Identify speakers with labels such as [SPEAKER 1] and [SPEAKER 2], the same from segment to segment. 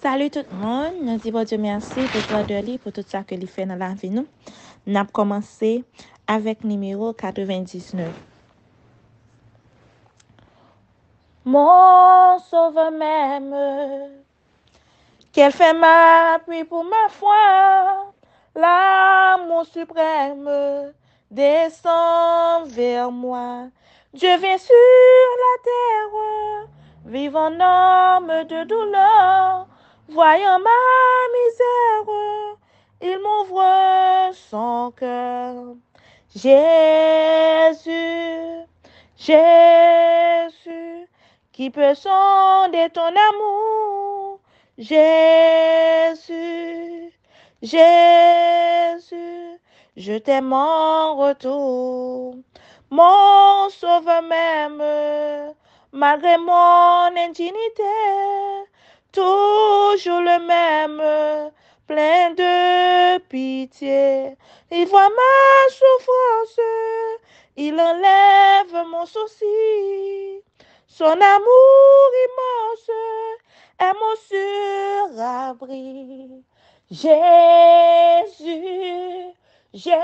[SPEAKER 1] Salut tout le monde, nous disons Dieu merci pour toi de lui, pour tout ça que lui fait dans la vie nous. Nous avons commencé avec numéro 99. Mon sauveur m'aime, qu'elle fait ma pluie pour ma foi, l'amour suprême descend vers moi. Dieu vient sur la terre, vivant en homme de douleur, voyant ma misère, il m'ouvre son cœur. Jésus, Jésus, qui peut sonder ton amour? Jésus, Jésus, je t'aime en retour. Mon sauveur m'aime, malgré mon indignité, toujours le même, plein de pitié. Il voit ma souffrance, il enlève mon souci. Son amour immense est mon surabri. Jésus, Jésus,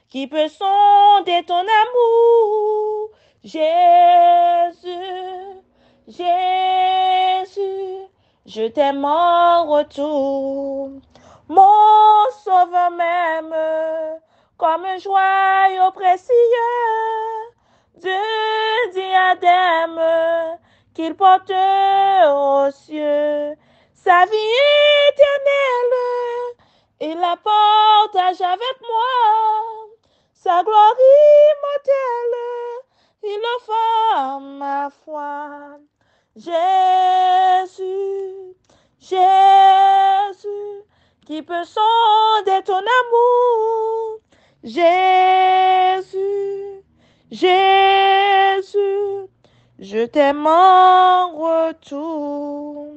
[SPEAKER 1] qui peut sonder ton amour? Jésus, Jésus, je t'aime en retour. Mon sauveur m'aime comme un joyau précieux de diadème qu'il porte aux cieux. Sa vie éternelle, il la partage avec moi. Sa gloire immortelle, il offre à ma foi. Jésus, Jésus, qui peut sonder ton amour? Jésus, Jésus, je t'aime en retour.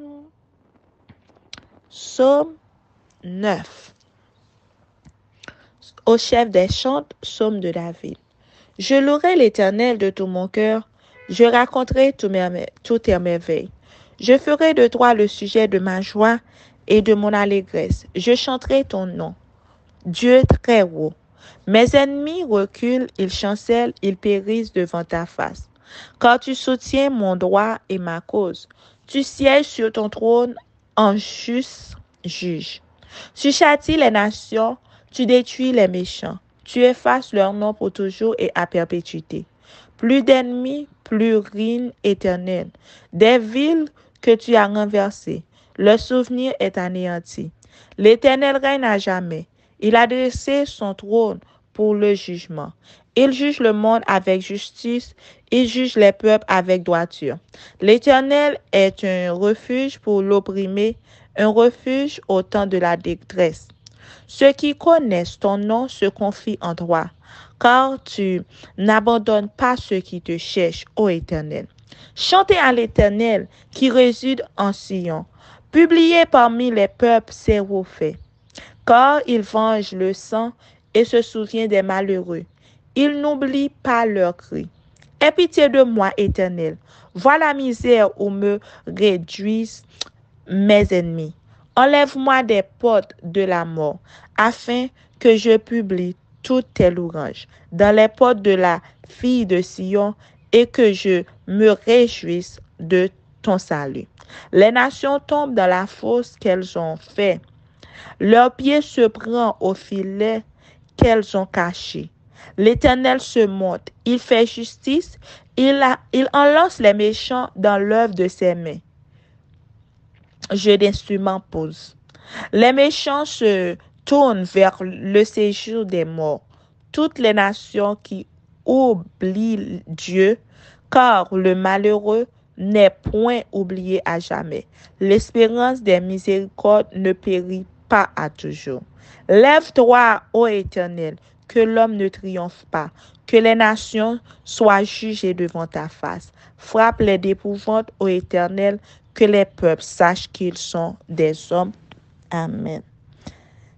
[SPEAKER 1] Psaume 9. Au chef des chants, psaume de David. Je louerai l'Éternel de tout mon cœur, je raconterai toutes tes merveilles. Je ferai de toi le sujet de ma joie et de mon allégresse. Je chanterai ton nom, Dieu très haut. Mes ennemis reculent, ils chancellent, ils périssent devant ta face. Car tu soutiens mon droit et ma cause. Tu sièges sur ton trône en juste juge. Tu châties les nations, tu détruis les méchants. Tu effaces leur nom pour toujours et à perpétuité. Plus d'ennemis, plus ruine éternelle. Des villes que tu as renversées, leur souvenir est anéanti. L'Éternel règne à jamais. Il a dressé son trône pour le jugement. Il juge le monde avec justice, il juge les peuples avec droiture. L'Éternel est un refuge pour l'opprimé, un refuge au temps de la détresse. Ceux qui connaissent ton nom se confient en toi, car tu n'abandonnes pas ceux qui te cherchent, ô Éternel. Chantez à l'Éternel qui réside en Sion. Publiez parmi les peuples ses faits. Car il venge le sang et se souvient des malheureux. Il n'oublie pas leurs cris. Aie pitié de moi, Éternel. Vois la misère où me réduisent mes ennemis. Enlève-moi des portes de la mort, afin que je publie toutes tes louanges dans les portes de la fille de Sion et que je me réjouisse de ton salut. Les nations tombent dans la fosse qu'elles ont faite. Leurs pieds se prennent au filet qu'elles ont caché. L'Éternel se monte, il fait justice, il enlace les méchants dans l'œuvre de ses mains. Jeu d'instruments pose. Les méchants se tournent vers le séjour des morts. Toutes les nations qui oublient Dieu, car le malheureux n'est point oublié à jamais. L'espérance des miséricordes ne périt pas à toujours. Lève-toi, ô Éternel, que l'homme ne triomphe pas, que les nations soient jugées devant ta face. Frappe-les d'épouvante, ô Éternel, que les peuples sachent qu'ils sont des hommes. Amen.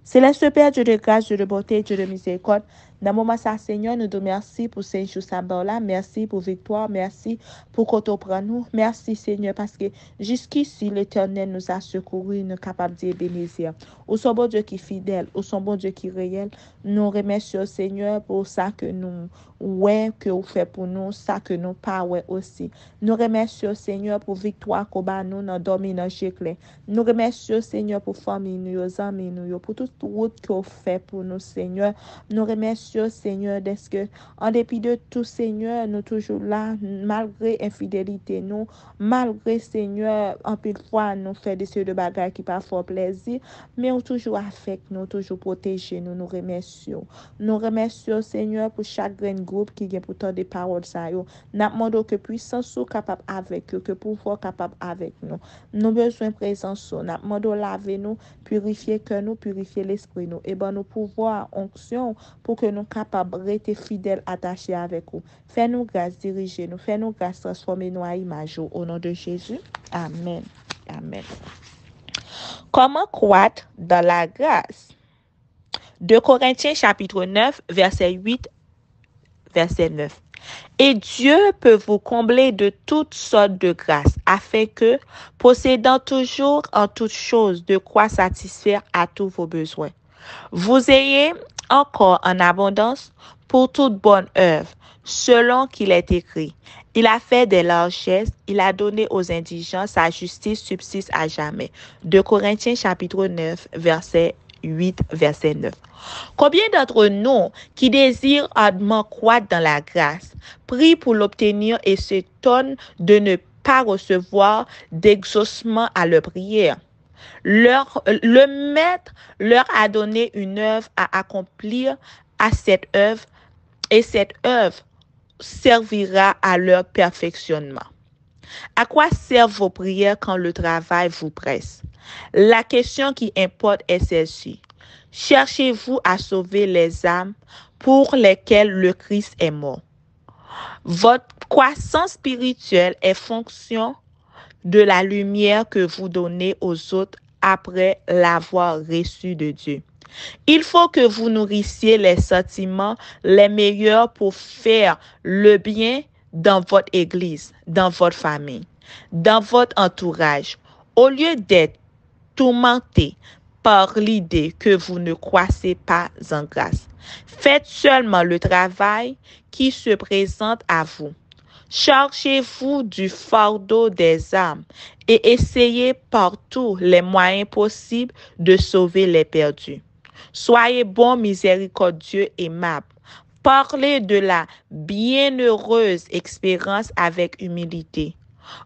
[SPEAKER 1] Céleste Père, Dieu de grâce, Dieu de bonté, Dieu de miséricorde, Dans le moment ça, Seigneur, nous te merci pour ces jours sabbat-là. Merci pour victoire. Merci pour qu'on te prenne nous. Merci, Seigneur, parce que jusqu'ici, l'Éternel nous a secourus, nous capables de bénir. Au son bon Dieu qui est fidèle, au son bon Dieu qui est réel, nous remercions, Seigneur, pour ça que nous, ouais, que vous faites pour nous, ça que nous pas, ouais, aussi. Nous remercions, Seigneur, pour victoire qu'on bat nous dans dormir dans le Nous remercions, Seigneur, pour famille, nous, amis, nous, pour toute route que vous faites pour nous, Seigneur. Nous remercions, Seigneur, d'est-ce que, en dépit de tout, Seigneur, nous toujours là, malgré infidélité, nous, malgré, Seigneur, en pile fois, nous fait des cieux de bagages qui pas fort plaisir, mais on toujours affecte nous, toujours protéger nous, nous remercions. Nous remercions, Seigneur, pour chaque grand groupe qui vient pour tant de paroles, ça, yo. Nous demandons que puissance soit capable avec eux, que pouvoir capable avec nous. Nous besoin de présence, nous demandons laver nous, purifier que nous, purifier l'esprit nous, et ben nous pouvoir onction pour que nous capables de rester fidèles, attachés avec vous. Fais-nous grâce, diriger nous, fais-nous grâce, transformer nous à image au nom de Jésus. Amen. Amen. Comment croître dans la grâce? 2 Corinthiens chapitre 9, verset 8, verset 9. Et Dieu peut vous combler de toutes sortes de grâces, afin que, possédant toujours en toutes choses de quoi satisfaire à tous vos besoins, vous ayez encore en abondance pour toute bonne œuvre, selon qu'il est écrit. Il a fait des largesses, il a donné aux indigents, sa justice subsiste à jamais. 2 Corinthiens chapitre 9, verset 8, verset 9. Combien d'entre nous qui désirent ardemment croître dans la grâce, prient pour l'obtenir et s'étonnent de ne pas recevoir d'exaucement à leur prière? Le maître leur a donné une œuvre à accomplir à cette œuvre, et cette œuvre servira à leur perfectionnement. À quoi servent vos prières quand le travail vous presse? La question qui importe est celle-ci. Cherchez-vous à sauver les âmes pour lesquelles le Christ est mort? Votre croissance spirituelle est fonction de la lumière que vous donnez aux autres après l'avoir reçue de Dieu. Il faut que vous nourrissiez les sentiments les meilleurs pour faire le bien dans votre église, dans votre famille, dans votre entourage. Au lieu d'être tourmenté par l'idée que vous ne croissez pas en grâce, faites seulement le travail qui se présente à vous. Chargez-vous du fardeau des âmes et essayez par tous les moyens possibles de sauver les perdus. Soyez bon, miséricordieux, aimable. Parlez de la bienheureuse expérience avec humilité.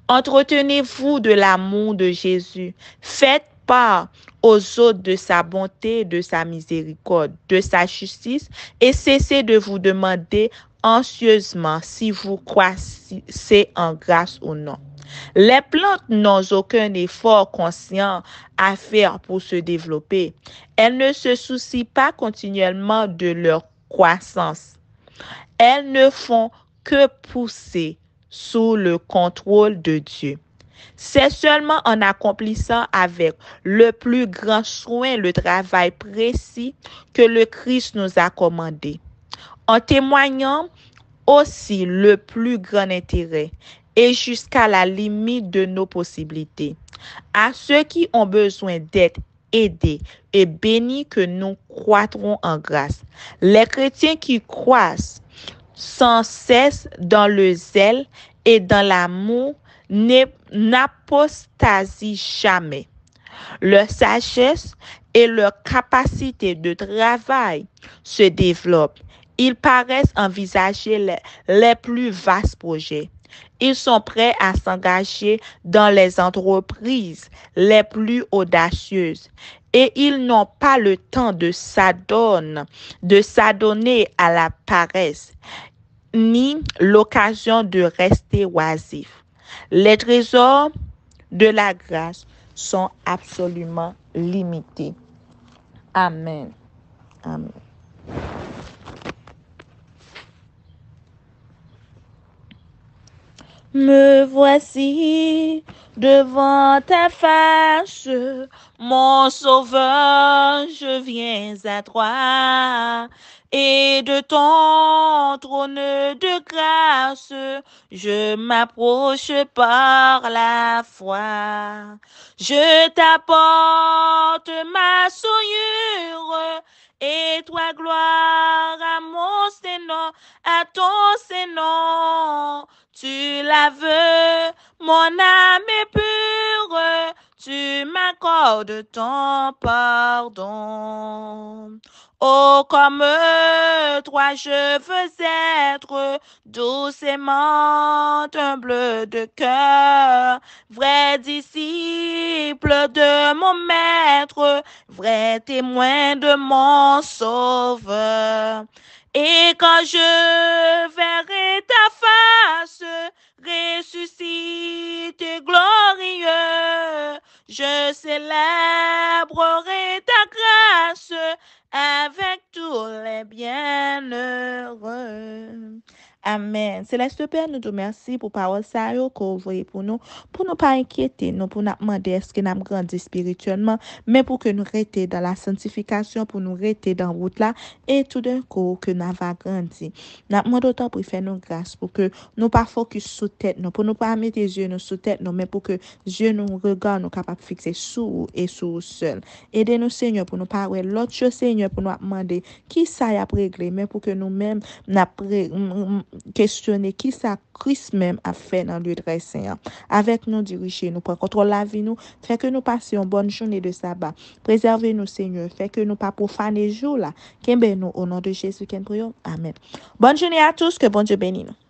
[SPEAKER 1] Entretenez-vous de l'amour de Jésus. Faites part aux autres de sa bonté, de sa miséricorde, de sa justice et cessez de vous demander anxieusement si vous croissez en grâce ou non. Les plantes n'ont aucun effort conscient à faire pour se développer. Elles ne se soucient pas continuellement de leur croissance. Elles ne font que pousser sous le contrôle de Dieu. C'est seulement en accomplissant avec le plus grand soin le travail précis que le Christ nous a commandé, en témoignant aussi le plus grand intérêt et jusqu'à la limite de nos possibilités, à ceux qui ont besoin d'être aidés et bénis que nous croîtrons en grâce. Les chrétiens qui croissent sans cesse dans le zèle et dans l'amour n'apostasient jamais. Leur sagesse et leur capacité de travail se développent. Ils paraissent envisager les plus vastes projets. Ils sont prêts à s'engager dans les entreprises les plus audacieuses et ils n'ont pas le temps de s'adonner à la paresse ni l'occasion de rester oisifs. Les trésors de la grâce sont absolument limités. Amen. Amen. Me voici devant ta face, mon sauveur, je viens à toi. Et de ton trône de grâce, je m'approche par la foi. Je t'apporte ma souillure, et toi gloire à mon Seigneur, à ton Seigneur. Tu la veux, mon âme est pure, tu m'accordes ton pardon. Oh, comme toi je veux être doucement humble de cœur, vrai disciple de mon maître, vrai témoin de mon sauveur. Et quand je verrai ta face, ressuscité glorieux, je célébrerai ta grâce avec tous les bienheureux. Amen. Céleste Père, nous te remercions pour parole ça qu'on voyait pour nous pas inquiéter, nous pour nous demander est-ce que nous grandi spirituellement, mais pour que nous restions dans la sanctification, pour nous rester dans la route là, et tout d'un coup que nous avons grandi. Nous demandons autant pour faire nos grâces, pour que nous pas focus sous tête, nous pour nous pas mettre les yeux nous sous tête, nous, mais pour que Dieu nous regarde, nous capable de fixer sous et sous seul. Aidez-nous, Seigneur, pour nous pas l'autre chose, Seigneur, pour nous demander qui ça y a réglé, mais pour que nous-mêmes, nous questionner qui ça Christ même a fait dans le lieu de Seigneur. Avec nous, diriger nous, pour contrôler la vie, nous, fait que nous passions une bonne journée de sabbat. Préservez-nous, Seigneur, fait que nous pas profaner jour là. Qu'aimez nous au nom de Jésus, qu'en prions. Amen. Bonne journée à tous, que bon Dieu bénisse nous.